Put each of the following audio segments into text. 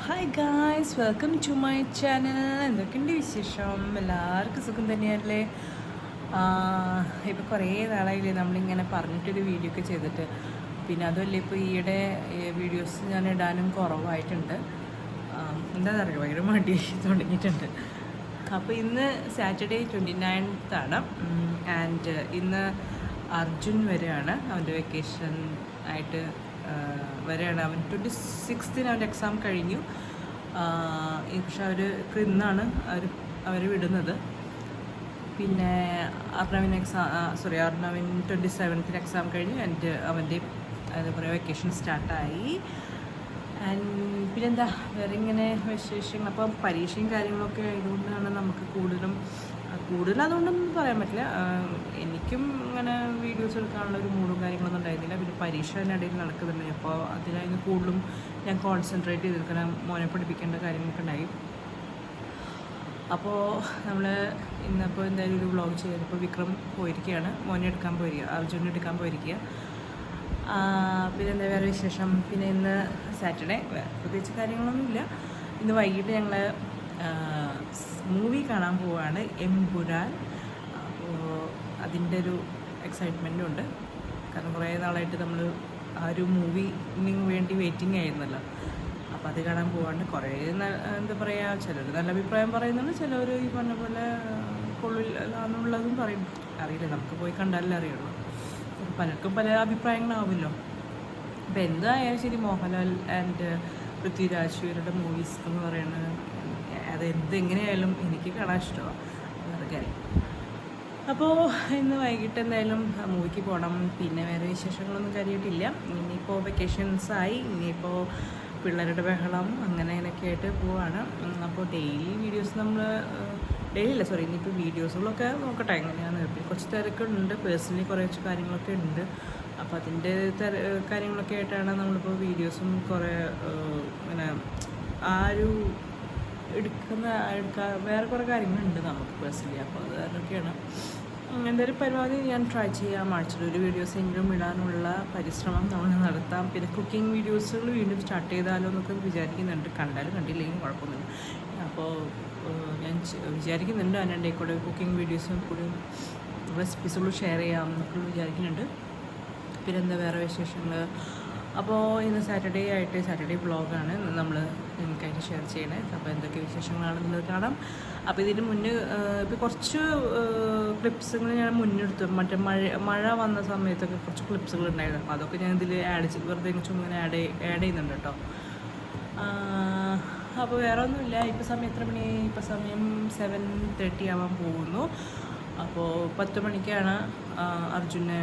Hi guys, welcome to my channel. എന്തൊക്കെയുണ്ട് വിശേഷം? എല്ലാവർക്കും സുഖം തന്നെയല്ലേ? ഇപ്പോൾ കുറേ നാളായില്ലേ നമ്മളിങ്ങനെ പറഞ്ഞിട്ടൊരു വീഡിയോ ഒക്കെ ചെയ്തിട്ട്. പിന്നെ അതുമല്ല ഇപ്പോൾ ഈയിടെ വീഡിയോസ് ഞാൻ ഇടാനും കുറവായിട്ടുണ്ട്. എന്താണെന്ന് അറിയുമോ, ഭയങ്കര മടി തുടങ്ങിയിട്ടുണ്ട്. അപ്പോൾ ഇന്ന് സാറ്റർഡേ 29th ആണ്. ആൻഡ് ഇന്ന് അർജുൻ വരെയാണ്, അവൻ്റെ വെക്കേഷൻ ആയിട്ട് വരെയാണ്. അവൻ 26th അവൻ്റെ എക്സാം കഴിഞ്ഞു. പക്ഷെ ഇന്നാണ് അവർ വിടുന്നത്. പിന്നെ അർണവിൻ 27th എക്സാം കഴിഞ്ഞു. ആൻഡ് അവൻ്റെ എന്താ പറയുക, വെക്കേഷൻ സ്റ്റാർട്ടായി. ആൻഡ് പിന്നെന്താ വേറെ ഇങ്ങനെ വിശേഷങ്ങൾ. അപ്പം പരീക്ഷയും കാര്യങ്ങളൊക്കെ ആയതുകൊണ്ടാണ് നമുക്ക് കൂടുതൽ അതുകൊണ്ടൊന്നും പറയാൻ പറ്റില്ല. എനിക്കും ഇങ്ങനെ വീഡിയോസ് എടുക്കാനുള്ള ഒരു മൂഡും കാര്യങ്ങളൊന്നും ഉണ്ടായിരുന്നില്ല. പിന്നെ പരീക്ഷ അതിനിടയിൽ നടക്കുന്നുണ്ട്. അപ്പോൾ അതിനായിരുന്നു കൂടുതലും ഞാൻ കോൺസെൻട്രേറ്റ് ചെയ്തിരിക്കണം. മോനെ പഠിപ്പിക്കേണ്ട കാര്യങ്ങളൊക്കെ ഉണ്ടായി. അപ്പോൾ നമ്മൾ ഇന്നിപ്പോൾ എന്തായാലും ഒരു വ്ളോഗ് ചെയ്തപ്പോൾ വിക്രം പോയിരിക്കുകയാണ്, മോനെ എടുക്കാൻ പോയിരിക്കുക, അർജുനെ എടുക്കാൻ പോയിരിക്കുക. പിന്നെ എന്താ വേറെ വിശേഷം? പിന്നെ ഇന്ന് സാറ്റർഡേ പ്രത്യേകിച്ച് കാര്യങ്ങളൊന്നുമില്ല. ഇന്ന് വൈകിട്ട് ഞങ്ങൾ മൂവി കാണാൻ പോവുകയാണ്, എമ്പുരാൻ. അപ്പോൾ അതിൻ്റെ ഒരു എക്സൈറ്റ്മെൻറ്റും ഉണ്ട്. കാരണം കുറേ നാളായിട്ട് നമ്മൾ ആ ഒരു മൂവിന് വേണ്ടി വെയിറ്റിംഗ് ആയിരുന്നല്ലോ. അപ്പോൾ അത് കാണാൻ പോവാണ്ട് കുറേ എന്താ പറയുക, ചിലർ നല്ല അഭിപ്രായം പറയുന്നുണ്ട്, ചിലർ ഈ പറഞ്ഞ പോലെ കൊള്ളില്ലാന്നുള്ളതും പറയും. അറിയില്ല, നമുക്ക് പോയി കണ്ടാലേ അറിയുള്ളൂ. പലർക്കും പല അഭിപ്രായങ്ങളാവുമല്ലോ. അപ്പോൾ എന്തായാലും ശരി, മോഹൻലാൽ ആൻഡ് പൃഥ്വിരാജ് ഇവരുടെ മൂവീസ് എന്ന് പറയുന്നത് എങ്ങനെയായാലും എനിക്ക് കാണാൻ ഇഷ്ടമാണ്, വേറെ കാര്യം. അപ്പോൾ ഇന്ന് വൈകിട്ട് എന്തായാലും മൂവിക്ക് പോകണം. പിന്നെ വേറെ വിശേഷങ്ങളൊന്നും കാര്യമായിട്ടില്ല. ഇനിയിപ്പോൾ വെക്കേഷൻസായി, ഇനിയിപ്പോൾ പിള്ളേരുടെ ബഹളം അങ്ങനെയൊക്കെ ആയിട്ട് പോവാണ്. അപ്പോൾ ഡെയിലി വീഡിയോസ് ഇനിയിപ്പോൾ വീഡിയോസുകളൊക്കെ നോക്കട്ടെ എങ്ങനെയാണെന്ന്. പിന്നെ കുറച്ച് തിരക്കുണ്ട്, പേഴ്സണലി കുറച്ച് കാര്യങ്ങളൊക്കെ ഉണ്ട്. അപ്പോൾ അതിൻ്റെ കാര്യങ്ങളൊക്കെ ആയിട്ടാണ് നമ്മളിപ്പോൾ വീഡിയോസും കുറേ ഇങ്ങനെ വേറെ കുറേ കാര്യങ്ങളുണ്ട് നമുക്ക് പേഴ്സണലി. അപ്പോൾ അത് കാരണമൊക്കെയാണ്. എന്തായാലും പരമാവധി ഞാൻ ട്രൈ ചെയ്യാം, ആഴ്ചയിലൊരു വീഡിയോസെങ്കിലും ഇടാനുള്ള പരിശ്രമം നമ്മൾ നടത്താം. പിന്നെ കുക്കിംഗ് വീഡിയോസുകൾ വീണ്ടും സ്റ്റാർട്ട് ചെയ്താലോ എന്നൊക്കെ വിചാരിക്കുന്നുണ്ട്. കണ്ടാലും കണ്ടില്ലെങ്കിലും കുഴപ്പമൊന്നുമില്ല. അപ്പോൾ ഞാൻ വിചാരിക്കുന്നുണ്ട് അതിൻ്റെ കൂടെ കുക്കിംഗ് വീഡിയോസും കൂടി റെസിപ്പീസുകൾ ഷെയർ ചെയ്യാം എന്നൊക്കെ വിചാരിക്കുന്നുണ്ട്. പിന്നെ എന്താ വേറെ വിശേഷങ്ങൾ? അപ്പോൾ ഇന്ന് സാറ്റർഡേ വ്ളോഗാണ് നമ്മൾ എനിക്കായിട്ട് ഷെയർ ചെയ്യണേ. അപ്പോൾ എന്തൊക്കെ വിശേഷങ്ങളാണെന്നുള്ളത് കാണാം. അപ്പോൾ ഇതിന് മുന്നേ ഇപ്പോൾ കുറച്ച് ക്ലിപ്സുകൾ ഞാൻ മുന്നെടുത്തു. മറ്റേ മഴ വന്ന സമയത്തൊക്കെ കുറച്ച് ക്ലിപ്സുകൾ ഉണ്ടായിരുന്നു. അപ്പോൾ അതൊക്കെ ഞാൻ ഇതിൽ വെറുതെ ചുമ്മാ ആഡ് ചെയ്യുന്നുണ്ട് കേട്ടോ. അപ്പോൾ വേറെ ഒന്നുമില്ല. ഇപ്പോൾ സമയം എത്ര മണി? ഇപ്പോൾ സമയം 7:30 ആവാൻ പോകുന്നു. അപ്പോൾ 10 മണിക്കാണ് അർജുനെ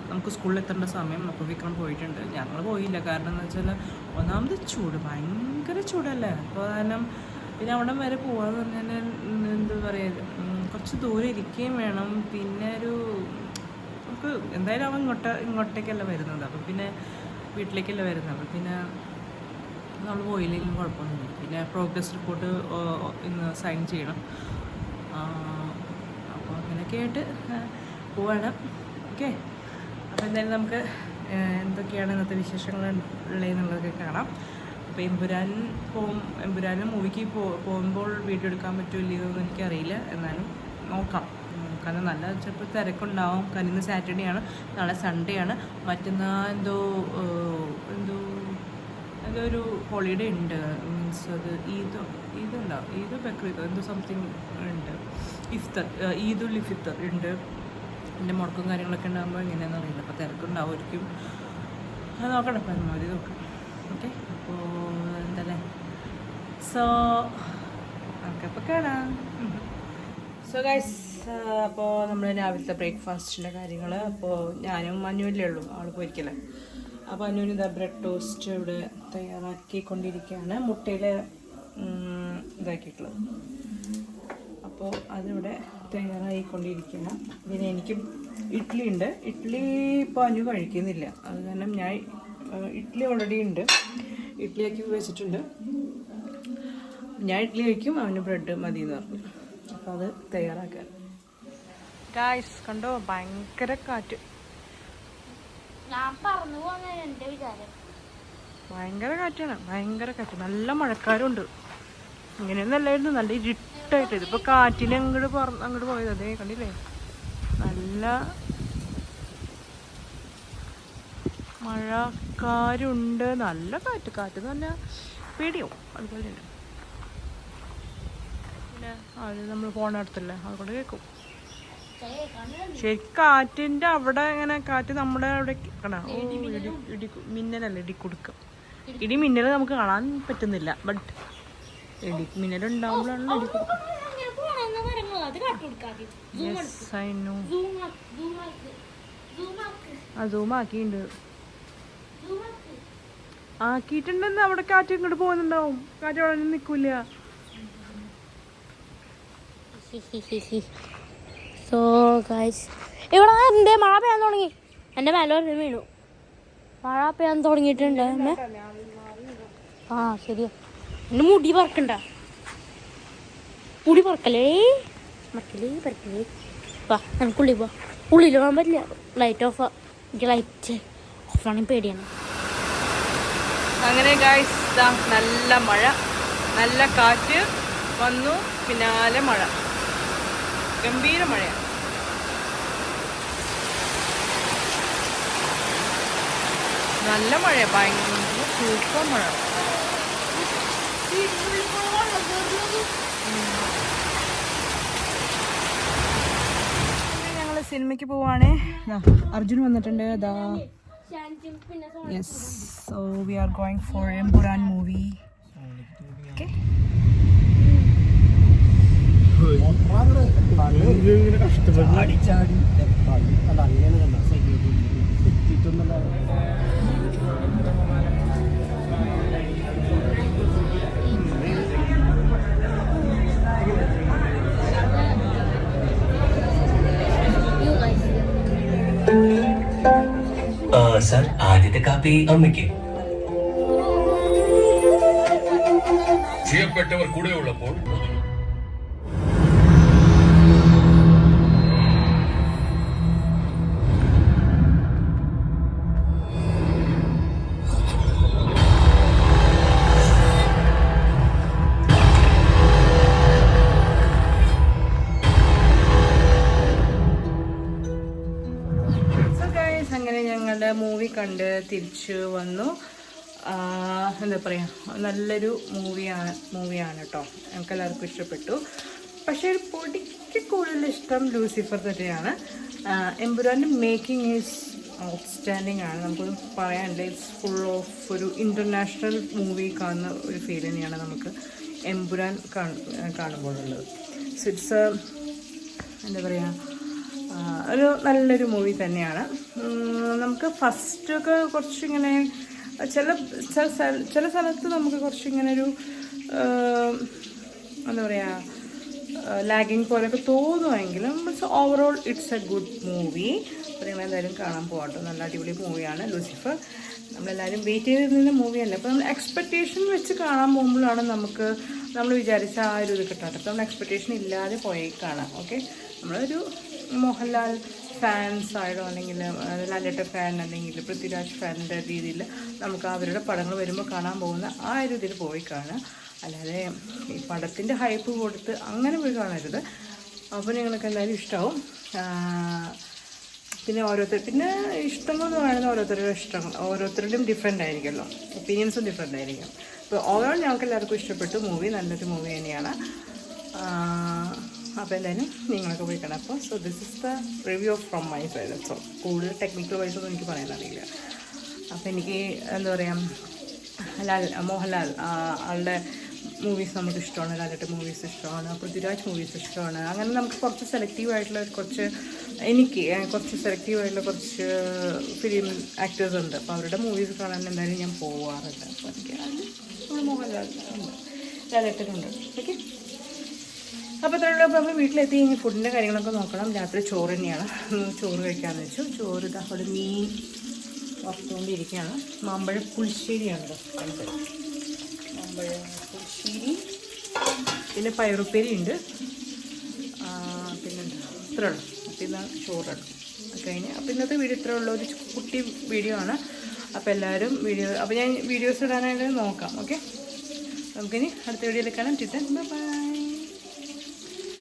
നമുക്ക് സ്കൂളിൽ എത്തേണ്ട സമയം. അപ്പോൾ വിക്രം പോയിട്ടുണ്ട്, ഞങ്ങൾ പോയില്ല. കാരണം എന്ന് വെച്ചാൽ ഒന്നാമത് ഭയങ്കര ചൂടല്ലേ. അപ്പോൾ കാരണം പിന്നെ അവിടെ വരെ പോകാമെന്ന് പറഞ്ഞാൽ എന്താ പറയുക, കുറച്ച് ദൂരം ഇരിക്കുകയും വേണം. പിന്നെ നമുക്ക് എന്തായാലും അവൻ ഇങ്ങോട്ടേക്കല്ല വരുന്നത്, അപ്പോൾ പിന്നെ വീട്ടിലേക്കല്ല വരുന്നത്. അപ്പോൾ പിന്നെ നമ്മൾ പോയില്ലെങ്കിലും കുഴപ്പമൊന്നുമില്ല. പിന്നെ പ്രോഗ്രസ് റിപ്പോർട്ട് ഇന്ന് സൈൻ ചെയ്യണം. അപ്പോൾ അങ്ങനെയൊക്കെ ആയിട്ട് പോവാണ്. ഓക്കെ, അപ്പോൾ എന്തായാലും നമുക്ക് എന്തൊക്കെയാണ് ഇന്നത്തെ വിശേഷങ്ങൾ ഉള്ളതെന്നുള്ളതൊക്കെ കാണാം. അപ്പോൾ എമ്പുരാനും മൂവിക്ക് പോകുമ്പോൾ വീഡിയോ എടുക്കാൻ പറ്റുമല്ലോ എന്ന് എനിക്കറിയില്ല. എന്നാലും നോക്കാം. കാരണം നല്ല ചിലപ്പോൾ തിരക്കുണ്ടാവും. കാരണം ഇന്ന് സാറ്റർഡേ ആണ്, നാളെ സൺഡേ ആണ്, മറ്റന്നാൾ എന്തോ ഒരു ഹോളിഡേ ഉണ്ട്. മീൻസ് അത് ഈദ് ബക്രീദോ എന്തോ സംതിങ് ഉണ്ട്. ഈദുൽ ഫിത്തർ ഉണ്ട്. എൻ്റെ മുടക്കും കാര്യങ്ങളൊക്കെ ഉണ്ടാകുമ്പോൾ എങ്ങനെയാണെന്ന് അറിയില്ല. അപ്പോൾ തിരക്കുണ്ടാവുമായിരിക്കും. അത് നോക്കണം, പരമാവധി നോക്കാം. ഓക്കെ, അപ്പോൾ എന്തല്ലേ, നമുക്കപ്പോൾ കാണാം. ഗൈസ്, അപ്പോൾ നമ്മൾ രാവിലത്തെ ബ്രേക്ക്ഫാസ്റ്റിൻ്റെ കാര്യങ്ങൾ. അപ്പോൾ ഞാനും അനുവല്ലേ ഉള്ളൂ, ആൾ പോയിരിക്കല്ലേ. അപ്പോൾ അനുവിന് ഇതാ ബ്രെഡ് ടോസ്റ്റ് ഇവിടെ തയ്യാറാക്കിക്കൊണ്ടിരിക്കുകയാണ്, മുട്ടയിൽ ഇതാക്കിയിട്ടുള്ളത്. അപ്പോൾ അതിവിടെ തയ്യാറായിക്കൊണ്ടിരിക്കണം. പിന്നെ എനിക്കും ഇഡ്ഡലി ഉണ്ട്. ഇഡ്ഡലി ഇപ്പോൾ അനു കഴിക്കുന്നില്ല, അത് കാരണം ഞാൻ ഇഡ്ഡലി ഓൾറെഡി ഉണ്ട്, ഇഡ്ഡലിയാക്കി വെച്ചിട്ടുണ്ട്. ഞാൻ ഇഡ്ഡലി കഴിക്കും, അവന് ബ്രെഡ് മതി എന്ന് പറഞ്ഞു. അപ്പോൾ അത് തയ്യാറാക്കാൻ. ഗായ്സ് കണ്ടോ, ഭയങ്കര കാറ്റ്. ഞാൻ പറഞ്ഞു പോകുന്ന എൻ്റെ വിചാരം ഭയങ്കര കാറ്റാണ്, ഭയങ്കര കാറ്റ്. നല്ല മഴക്കാരുണ്ട്. ഇങ്ങനെയൊന്നല്ലായിരുന്നു, നല്ല ഇരുട്ടായിട്ട്. ഇതിപ്പോൾ കാറ്റിന് അങ്ങോട്ട് പോയത്. അതേ കണ്ടില്ലേ, നല്ല മഴക്കാരുണ്ട്, നല്ല കാറ്റ് നല്ല പേടിയാവും. അതുപോലെ തന്നെ പിന്നെ അത് നമ്മൾ ഫോണിനടുത്തല്ലേ, അതുകൊണ്ട് കേൾക്കും. ശരിക്കും കാറ്റിൻ്റെ അവിടെ ഇങ്ങനെ കാറ്റ് നമ്മുടെ അവിടെ കാണാം. ഓ ഇടി മിന്നലല്ല, ഇടിക്കുടുക്കം. ഇടി മിന്നൽ നമുക്ക് കാണാൻ പറ്റുന്നില്ല, ബട്ട് ഇടി മിന്നൽ ഉണ്ടാവുമ്പോഴാണ് ഇടിക്കുടുക്കം. സൂമാക്കിണ്ട് ആക്കിയിട്ടുണ്ടെന്ന്. അവിടെ കാറ്റ് ഇങ്ങോട്ട് പോകുന്നുണ്ടാവും, കാറ്റ് അവിടെ നിൽക്കില്ല. സോ ഗൈസ്, ഇവിടെ എന്തേ മഴ പെയ്യാൻ തുടങ്ങി. എൻ്റെ മേലെ വീണു. മഴ പെയ്യാൻ തുടങ്ങിയിട്ടുണ്ട്. ആ ശരിയാ, എൻ്റെ മുടി പറക്കണ്ട. മുടി പറക്കല്ലേ, പറക്കലേ. വാ നമുക്കുള്ളിൽ പോവാ. ഉള്ളിൽ പോകാൻ പറ്റില്ല, ലൈറ്റ് ഓഫ്. എനിക്ക് ലൈറ്റ് ഓഫ് ആണെങ്കിൽ പേടിയാണ്. അങ്ങനെ ഗൈസ്, നല്ല മഴ, നല്ല കാറ്റ് വന്നു, പിന്നാലെ മഴ, ഗംഭീര മഴയാണ്. നല്ല മഴ, ഭയങ്കര സൂപ്പർ മഴ. ഞങ്ങള് സിനിമയ്ക്ക് പോവാണേ. അർജുൻ വന്നിട്ടുണ്ട്. അതാ yes, so we are going for Empuraan movie. Okay, sir, ആദ്യത്തെ കാപ്പി അമ്മയ്ക്ക്. പ്രിയപ്പെട്ടവർ കൂടെ ഉള്ളപ്പോൾ മൂവി കണ്ട് തിരിച്ചു വന്നു. എന്താ പറയുക, നല്ലൊരു മൂവിയാണ് കേട്ടോ. ഞങ്ങൾക്ക് എല്ലാവർക്കും ഇഷ്ടപ്പെട്ടു. പക്ഷേ ഒരു പൊടിക്ക് കൂടുതൽ ഇഷ്ടം ലൂസിഫർ തന്നെയാണ്. എമ്പുരാൻ്റെ മേക്കിംഗ് ഈസ് ഔട്ട്സ്റ്റാൻഡിങ് ആണ്, നമുക്കൊന്നും പറയാനില്ല. ഇറ്റ്സ് ഫുൾ ഓഫ് ഒരു ഇൻ്റർനാഷണൽ മൂവി കാണുന്ന ഒരു ഫീൽ തന്നെയാണ് നമുക്ക് എമ്പുരാൻ കാണുമ്പോഴുള്ളത്. സോ ഇറ്റ്സ് എന്താ പറയുക, ഒരു നല്ലൊരു മൂവി തന്നെയാണ്. നമുക്ക് ഫസ്റ്റൊക്കെ കുറച്ചിങ്ങനെ ചില സ്ഥലത്ത് നമുക്ക് കുറച്ചിങ്ങനെ ഒരു എന്താ പറയുക, ലാഗിങ് പോലെയൊക്കെ തോന്നുമെങ്കിലും overall it's A good movie. അപ്പോൾ നിങ്ങളെന്തായാലും കാണാൻ പോകട്ടോ. നല്ല അടിപൊളി മൂവിയാണ് ലൂസിഫർ. നമ്മളെല്ലാവരും വെയിറ്റ് ചെയ്ത് നിന്ന മൂവിയല്ല. അപ്പോൾ നമ്മൾ എക്സ്പെക്റ്റേഷൻ വെച്ച് കാണാൻ പോകുമ്പോഴാണ് നമ്മൾ വിചാരിച്ച ആ ഒരു ഇത് കിട്ടാത്ത. അപ്പോൾ നമ്മൾ എക്സ്പെക്റ്റേഷൻ ഇല്ലാതെ പോയി കാണാം. ഓക്കെ, നമ്മളൊരു മോഹൻലാൽ ഫാൻസ് ആയിട്ടോ അല്ലെങ്കിൽ ലാലേട്ട ഫാൻ അല്ലെങ്കിൽ പൃഥ്വിരാജ് ഫാനിൻ്റെ രീതിയിൽ നമുക്ക് അവരുടെ പടങ്ങൾ വരുമ്പോൾ കാണാൻ പോകുന്ന ആ ഒരു ഇതിൽ പോയി കാണുക. അല്ലാതെ ഈ പടത്തിൻ്റെ ഹൈപ്പ് കൊടുത്ത് അങ്ങനെ പോയി കാണരുത്. അപ്പോൾ നിങ്ങൾക്ക് എന്തായാലും ഇഷ്ടമാവും. പിന്നെ ഇഷ്ടങ്ങളെന്ന് പറയുന്നത് ഓരോരുത്തരുടെ ഇഷ്ടങ്ങൾ ഓരോരുത്തരുടെയും ഡിഫറെൻ്റ് ആയിരിക്കുമല്ലോ, ഒപ്പീനിയൻസും ഡിഫറെൻ്റ് ആയിരിക്കും. അപ്പോൾ ഓവറോൾ ഞങ്ങൾക്ക് എല്ലാവർക്കും ഇഷ്ടപ്പെട്ടു. മൂവി നല്ലൊരു മൂവി തന്നെയാണ്. അപ്പോൾ എന്തായാലും നിങ്ങളൊക്കെ പോയി കാണാം. അപ്പോൾ so this is the review from my side. So കൂടുതൽ ടെക്നിക്കൽ വൈസൊന്നും എനിക്ക് പറയാനറിയില്ല. അപ്പോൾ എനിക്ക് എന്താ പറയുക, മോഹൻലാൽ ആളുടെ മൂവീസ് നമുക്ക് ഇഷ്ടമാണ്, ലാലേട്ട മൂവീസ് ഇഷ്ടമാണ്, പൃഥ്വിരാജ് മൂവീസ് ഇഷ്ടമാണ്. അങ്ങനെ നമുക്ക് കുറച്ച് സെലക്റ്റീവായിട്ടുള്ള കുറച്ച് സെലക്റ്റീവായിട്ടുള്ള കുറച്ച് ഫിലിം ആക്ടേഴ്സ് ഉണ്ട്. അപ്പോൾ അവരുടെ മൂവീസ് കാണാൻ എന്തായാലും ഞാൻ പോവാറുണ്ട്. അപ്പോൾ എനിക്ക് അത് മോഹൻലാൽ ഉണ്ട്, ലാലേട്ടനുണ്ട്. ഓക്കെ, അപ്പോൾ അത്രയുള്ള നമ്മൾ വീട്ടിലെത്തി കഴിഞ്ഞ് ഫുഡിൻ്റെ കാര്യങ്ങളൊക്കെ നോക്കണം. രാത്രി ചോറ് തന്നെയാണ്, ചോറ് കഴിക്കാമെന്ന് വെച്ചു. ചോറ് ഇതാ അവിടെ മീൻ വറുത്തുകൊണ്ടിരിക്കുകയാണ്. മാമ്പഴ പുളിശ്ശേരിയാണ് മാമ്പഴ പുളിശ്ശേരി, പിന്നെ പയറുപ്പേരി ഉണ്ട്, പിന്നെ ഇത്ര ഉള്ളു. അപ്പോൾ ഇന്ന് ചോറാണ് കഴിഞ്ഞ്. അപ്പോൾ ഇന്നത്തെ വീഡിയോ ഇത്ര ഉള്ള ഒരു കുട്ടി വീഡിയോ ആണ്. അപ്പോൾ എല്ലാവരും അപ്പോൾ ഞാൻ വീഡിയോസ് ഇടാനായിട്ട് നോക്കാം. ഓക്കെ, നമുക്കിനി അടുത്ത വീഡിയോയിൽ കാണാം. ബൈ.